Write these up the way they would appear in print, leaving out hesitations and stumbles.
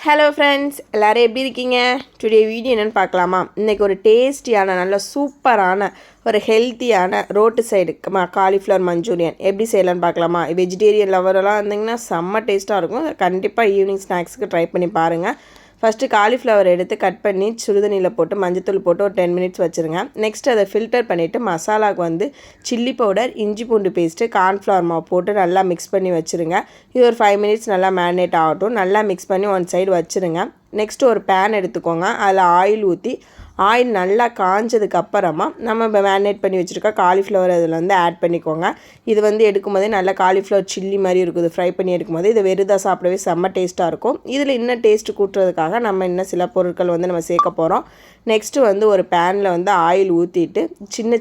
Hello friends, எல்லோரும் எப்படி இருக்கீங்க? டுடே வீடியோ என்னென்னு பார்க்கலாமா? இன்றைக்கி ஒரு டேஸ்டியான நல்ல சூப்பரான ஒரு ஹெல்த்தியான ரோட்டு சைடு காலிஃப்ளவர் மஞ்சூரியன் எப்படி செய்யலான்னு பார்க்கலாமா? வெஜிடேரியன் லவரெல்லாம் இருந்தீங்கன்னா செம்ம டேஸ்ட்டாக இருக்கும். கண்டிப்பாக ஈவினிங் ஸ்நாக்ஸுக்கு ட்ரை பண்ணி பாருங்கள். ஃபஸ்ட்டு காலிஃப்ளவர் எடுத்து கட் பண்ணி சுடுதண்ணியில் போட்டு மஞ்சத்தூள் போட்டு ஒரு 10 மினிட்ஸ் வச்சுருங்க. நெக்ஸ்ட் அதை ஃபில்டர் பண்ணிவிட்டு மசாலாவுக்கு வந்து சில்லி பவுடர், இஞ்சி பூண்டு பேஸ்ட்டு, கார்ன்ஃப்ளவர் மாவு போட்டு நல்லா மிக்ஸ் பண்ணி வச்சுருங்க. இது ஒரு 5 மினிட்ஸ் நல்லா மேரினேட் ஆகட்டும். நல்லா மிக்ஸ் பண்ணி ஒன் சைடு வச்சுருங்க. நெக்ஸ்ட்டு ஒரு பேன் எடுத்துக்கோங்க. அதில் ஆயில் ஊற்றி ஆயில் நல்லா காஞ்சதுக்கு அப்புறமா நம்ம மேரினேட் பண்ணி வச்சுருக்க காலிஃப்ளவர் அதில் வந்து ஆட் பண்ணிக்கோங்க. இது வந்து எடுக்கும்போதே நல்லா காலிஃப்ளவர் சில்லி மாதிரி இருக்குது. ஃப்ரை பண்ணி எடுக்கும்போது இது வெறுதாக சாப்பிடவே செம்ம டேஸ்ட்டாக இருக்கும். இதில் இன்னும் டேஸ்ட்டு கூட்டுறதுக்காக நம்ம இன்னும் சில பொருட்கள் வந்து நம்ம சேர்க்க போகிறோம். நெக்ஸ்ட்டு வந்து ஒரு பேனில் வந்து ஆயில் ஊற்றிட்டு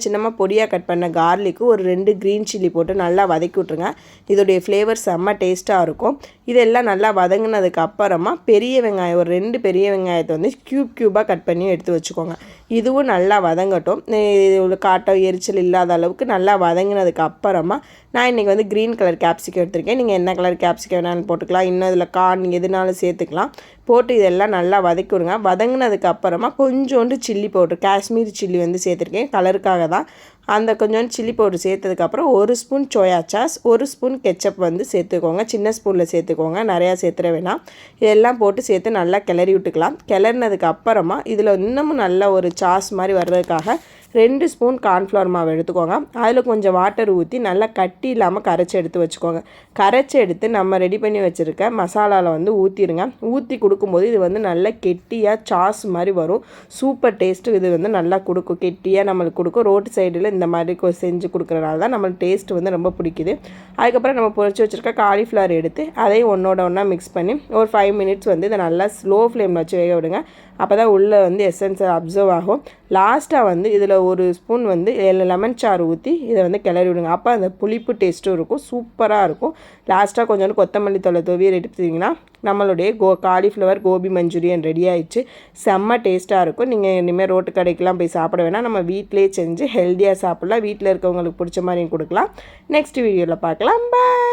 சின்னமாக பொடியாக கட் பண்ண கார்லிக்கு ஒரு 2 க்ரீன் சில்லி போட்டு நல்லா வதக்கி விட்ருங்க. இதோடைய ஃப்ளேவர் செம்ம டேஸ்ட்டாக இருக்கும். இதெல்லாம் நல்லா வதங்கினதுக்கு அப்புறமா பெரிய வெங்காயம் ஒரு 2 பெரிய வெங்காயத்தை வந்து க்யூபாக கட் பண்ணி எடுத்து வச்சுக்கோங்க. இதுவும் நல்லா வதங்கட்டும். இது காட்டம் எரிச்சல் இல்லாத அளவுக்கு நல்லா வதங்கினதுக்கு அப்புறமா நான் இன்றைக்கி வந்து க்ரீன் கலர் கேப்சிகம் எடுத்திருக்கேன். நீங்கள் என்ன கலர் கேப்சிகம் வேணாலும் போட்டுக்கலாம். இன்னும் இதில் கார்ன் எதுனாலும் சேர்த்துக்கலாம். போட்டு இதெல்லாம் நல்லா வதக்கி விடுங்க. வதங்கினதுக்கு அப்புறமா கொஞ்சோண்டு சில்லி பவுடர், காஷ்மீரி சில்லி வந்து சேர்த்துருக்கேன், கலருக்காக தான். அந்த கொஞ்சோண்டு சில்லி பவுடர் சேர்த்ததுக்கப்புறம் 1 spoon soya sauce, 1 spoon ketchup வந்து சேர்த்துக்கோங்க. சின்ன ஸ்பூனில் சேர்த்துக்கோங்க, நிறையா சேர்த்துட வேணாம். இதெல்லாம் போட்டு சேர்த்து நல்லா கிளறி விட்டுக்கலாம். கிளறினதுக்கு அப்புறமா இதில் இன்னமும் நல்ல ஒரு சாஸ் மாதிரி வர்றதுக்காக 2 ஸ்பூன் கார்ன்ஃப்ளவர் மாவு எடுத்துக்கோங்க. அதில் கொஞ்சம் வாட்டர் ஊற்றி நல்லா கட்டி இல்லாமல் கரைச்சி எடுத்து வச்சுக்கோங்க. கரைச்சி எடுத்து நம்ம ரெடி பண்ணி வச்சுருக்க மசாலாவில் வந்து ஊற்றிடுங்க. ஊற்றி கொடுக்கும்போது இது வந்து நல்லா கெட்டியாக சாஸ் மாதிரி வரும். சூப்பர் டேஸ்ட்டு இது வந்து நல்லா கொடுக்கும், கெட்டியாக நம்மளுக்கு கொடுக்கும். ரோட்டு சைடில் இந்த மாதிரி செஞ்சு கொடுக்குறனால தான் நம்மளுக்கு டேஸ்ட்டு வந்து ரொம்ப பிடிக்குது. அதுக்கப்புறம் நம்ம பொரிச்சு வச்சுருக்க காலிஃப்ளவர் எடுத்து அதையும் ஒன்றா மிக்ஸ் பண்ணி ஒரு 5 மினிட்ஸ் வந்து இதை நல்லா ஸ்லோ ஃப்ளேமில் வச்சு வேக விடுங்க. அப்போ தான் உள்ளே வந்து எசன்ஸ் அப்சர்வ் ஆகும். லாஸ்ட்டாக வந்து இதில் 1 ஸ்பூன் வந்து லெமன் சாறு ஊற்றி இதை வந்து கிளறி விடுங்க. அப்போ அந்த புளிப்பு டேஸ்ட்டும் இருக்கும், சூப்பராக இருக்கும். லாஸ்ட்டாக கொஞ்சோண்டு கொத்தமல்லி தழை தூவி எடுத்துட்டிங்கன்னா நம்மளுடைய காலிஃப்ளவர் கோபி மஞ்சூரியன் ரெடி ஆயிடுச்சு. செம்ம டேஸ்ட்டாக இருக்கும். நீங்கள் இனிமேல் ரோட்டு கடைக்கெலாம் போய் சாப்பிட வேணாம், நம்ம வீட்டிலே செஞ்சு ஹெல்த்தியாக சாப்பிட்லாம். வீட்டில் இருக்கவங்களுக்கு பிடிச்ச மாதிரியும் கொடுக்கலாம். நெக்ஸ்ட் வீடியோவில் பார்க்கலாம். பாய்.